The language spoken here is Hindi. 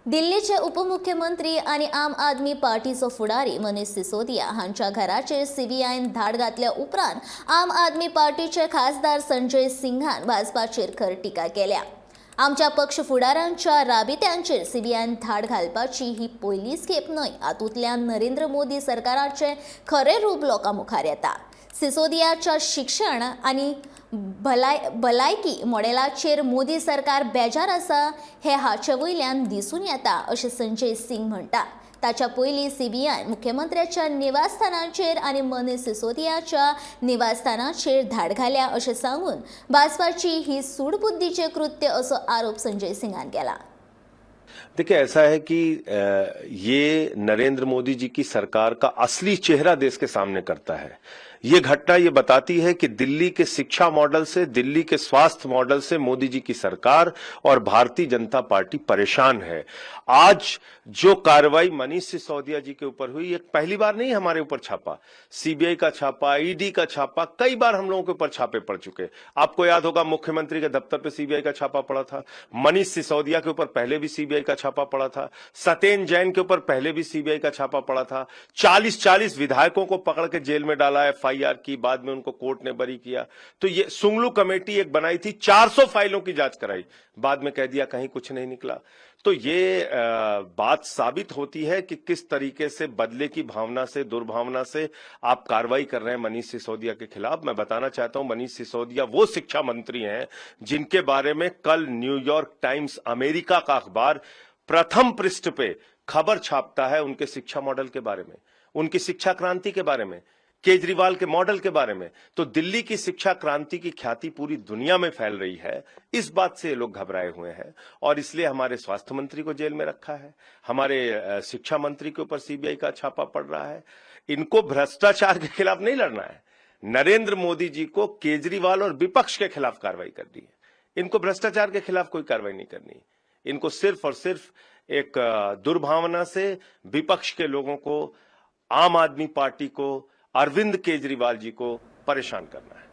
दिल्लीचे उपमुख्यमंत्री आणि आम आदमी पार्टीचो फुडारी मनीष सिसोदिया हांच्या घराचेर सीबीआयन धाड घातल्या उपरांत आम आदमी पार्टीचे खासदार संजय सिंहान भाजपाचेर खर टिका केल्या। आमच्या पक्ष फुडाऱ्यांच्या राबित्यांचेर सीबीआयन धाड घालपाची ही पयलीच खेप न्हय। हातूंतल्यान नरेंद्र मोदी सरकाराचे खरे रूप लोकां मुखार येता। सिसोदियाच्या शिक्षण आणि भलायकी मॉडेलाचेर मोदी सरकार बेजार आसा हे हाचे वयल्यान दिसून येता अशें संजय सिंग म्हणटा। ताच्या पयलीं सीबीआयन मुख्यमंत्र्याच्या निवासस्थानाचेर आनी मनीष सिसोदियाच्या निवासस्थानाचेर धाड घाल्या अशें सांगून भाजपाची ही सूडबुद्धीचे कृत्य असो आरोप संजय सिंगान केला। देखिए, ऐसा है कि ये नरेंद्र मोदी जी की सरकार का असली चेहरा देश के सामने करता है। ये घटना ये बताती है कि दिल्ली के शिक्षा मॉडल से, दिल्ली के स्वास्थ्य मॉडल से मोदी जी की सरकार और भारतीय जनता पार्टी परेशान है। आज जो कार्रवाई मनीष सिसोदिया जी के ऊपर हुई, एक पहली बार नहीं हमारे ऊपर छापा, सीबीआई का छापा, ईडी का छापा, कई बार हम लोगों के ऊपर छापे पड़ चुके। आपको याद होगा मुख्यमंत्री के दफ्तर पे सीबीआई का छापा पड़ा था, मनीष सिसोदिया के ऊपर पहले भी सीबीआई का छापा पड़ा था, सत्येंद्र जैन के ऊपर पहले भी सीबीआई का छापा पड़ा था। 40-40 विधायकों को पकड़ के जेल में डाला, एफआईआर की, बाद में उनको कोर्ट ने बरी किया। तो ये सुंगलू कमेटी एक बनाई थी, 400 फाइलों की जांच कराई, बाद में कह दिया कहीं कुछ नहीं निकला। तो ये बात साबित होती है कि किस तरीके से बदले की भावना से, दुर्भावना से आप कार्रवाई कर रहे हैं मनीष सिसोदिया के खिलाफ। मैं बताना चाहता हूं, मनीष सिसोदिया वो शिक्षा मंत्री हैं जिनके बारे में कल न्यूयॉर्क टाइम्स, अमेरिका का अखबार, प्रथम पृष्ठ पे खबर छापता है उनके शिक्षा मॉडल के बारे में, उनकी शिक्षा क्रांति के बारे में, केजरीवाल के मॉडल के बारे में। तो दिल्ली की शिक्षा क्रांति की ख्याति पूरी दुनिया में फैल रही है। इस बात से ये लोग घबराए हुए हैं और इसलिए हमारे स्वास्थ्य मंत्री को जेल में रखा है, हमारे शिक्षा मंत्री के ऊपर सीबीआई का छापा पड़ रहा है। इनको भ्रष्टाचार के खिलाफ नहीं लड़ना है, नरेंद्र मोदी जी को केजरीवाल और विपक्ष के खिलाफ कार्रवाई करनी है। इनको भ्रष्टाचार के खिलाफ कोई कार्रवाई नहीं करनी। इनको सिर्फ और सिर्फ एक दुर्भावना से विपक्ष के लोगों को, आम आदमी पार्टी को, अरविंद केजरीवाल जी को परेशान करना है।